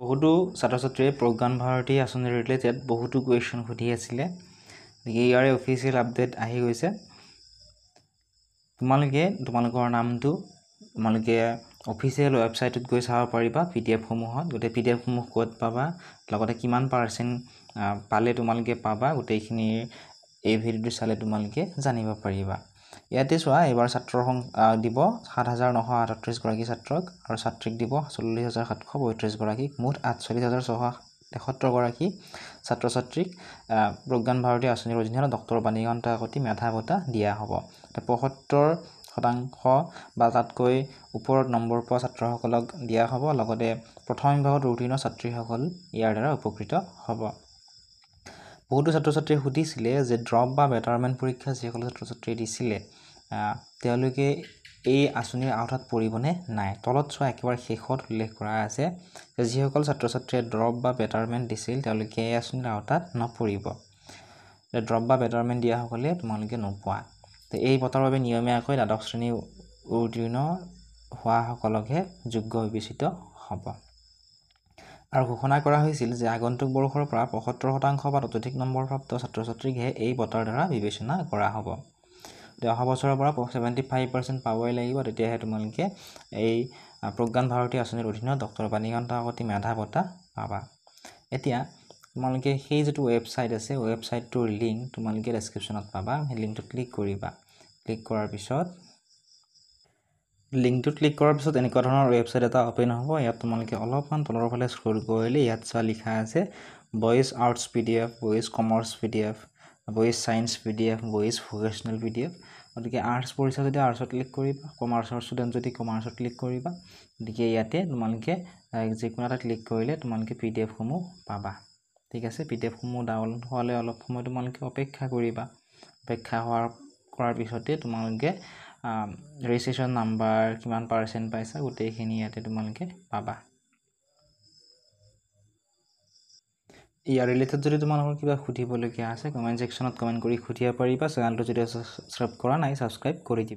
বহুতো ছাত্ৰ ছাত্ৰীয়ে প্ৰজ্ঞান ভাৰতী আঁচনি ৰিলেটেড বহুতো কুৱেশ্যন সুধি আছিলে। ইয়াৰে অফিচিয়েল আপডেট আহি গৈছে। তোমালোকৰ নামটো অফিচিয়েল ৱেবছাইটত গৈ চাব পাৰিবা PDF সমূহত। গোটেই PDF সমূহ ক'ত পাবা, লগতে কিমান % পালে তোমালোকে পাবা, গোটেইখিনি এই ভিডিঅ'টো চালে তোমালোকে জানিব পাৰিবা। ইয়াতে চোৱা, এইবাৰ ছাত্ৰ দিব ৭,৯৩৮ গৰাকী ছাত্ৰক আৰু ছাত্ৰীক দিব ৪০,৭৩৫ গৰাকীক, মুঠ ৪৮,৬৭৩ গৰাকী ছাত্ৰ ছাত্ৰীক প্ৰজ্ঞান ভাৰতী আঁচনিৰ অধীনত ডক্টৰ বাণীকান্ত কাকতি মেধা বঁটা দিয়া হ'ব। ৭৫% বা তাতকৈ ওপৰত নম্বৰ পোৱা ছাত্ৰসকলক দিয়া হ'ব, লগতে প্ৰথম বিভাগত উত্তীৰ্ণ ছাত্ৰীসকল ইয়াৰ দ্বাৰা উপকৃত হ'ব। বহুতো ছাত্ৰ ছাত্ৰীয়ে সুধিছিলে যে ড্ৰপ বা বেটাৰমেণ্ট পৰীক্ষা যিসকল ছাত্ৰ ছাত্ৰীয়ে দিছিলে তেওঁলোকে এই আঁচনিৰ আওতাত পৰিবনে নাই। তলত চোৱা, একেবাৰে শেষত উল্লেখ কৰা আছে যে যিসকল ছাত্ৰ ছাত্ৰীয়ে ড্ৰপ বা বেটাৰমেণ্ট দিছিল তেওঁলোকে এই আঁচনিৰ আওতাত নপৰিব। ড্ৰপ বা বেটাৰমেণ্ট দিয়াসকলে তোমালোকে নোপোৱা। এই বঁটাৰ বাবে নিয়মীয়াকৈ দ্বাদশ শ্ৰেণী উত্তীৰ্ণ হোৱাসকলকহে যোগ্য বিবেচিত হ'ব। আৰু ঘোষণা কৰা হৈছিল যে আগন্তুক বৰ্ষৰ পৰা ৭৫% বা ততোধিক নম্বৰপ্ৰাপ্ত ছাত্ৰ ছাত্ৰীকহে এই বঁটাৰ দ্বাৰা বিবেচনা কৰা হ'ব। অহা বছৰৰ পৰা 75% পাবই লাগিব, তেতিয়াহে তোমালোকে এই প্ৰজ্ঞান ভাৰতী আঁচনিৰ অধীনত ডক্টৰ বাণীকান্ত কাকতি মেধা বঁটা পাবা। এতিয়া তোমালোকে সেই যিটো ৱেবছাইট আছে, ৱেবছাইটটোৰ লিংক তোমালোকে ডেছক্ৰিপশ্যনত পাবা। সেই লিংকটোত ক্লিক কৰিবা। ক্লিক কৰাৰ পিছত এনেকুৱা ধৰণৰ ৱেবছাইট এটা অপেন হ'ব। ইয়াত তোমালোকে অলপমান তলৰ ফালে স্ক্ৰল কৰিলে ইয়াত চোৱা লিখা আছে boys arts PDF, boys commerce PDF, boys science PDF, boys vocational PDF। গতিকে আৰ্টছ পঢ়িছা যদি আৰ্টছত ক্লিক কৰিবা, কমাৰ্চৰ ষ্টুডেণ্ট যদি কমাৰ্চত ক্লিক কৰিবা। গতিকে ইয়াতে তোমালোকে যিকোনো এটা ক্লিক কৰিলে তোমালোকে PDF সমূহ পাবা। ঠিক আছে, PDF সমূহ ডাউনলোড হোৱালে অলপ সময় তোমালোকে অপেক্ষা কৰিবা। অপেক্ষা কৰাৰ পিছতে তোমালোকে ৰেজিষ্ট্ৰেশ্যন নাম্বাৰ, কিমান % পাইছা, গোটেইখিনি ইয়াতে তোমালোকে পাবা। ইয়াৰ ৰিলেটেড যদি তোমালোকৰ কিবা সুধিবলগীয়া আছে কমেণ্ট ছেকশ্যনত কমেণ্ট কৰি সুধিব পাৰিবা। চেনেলটো যদি ছাবস্ক্ৰাইব কৰা নাই ছাবস্ক্ৰাইব কৰি দিবা।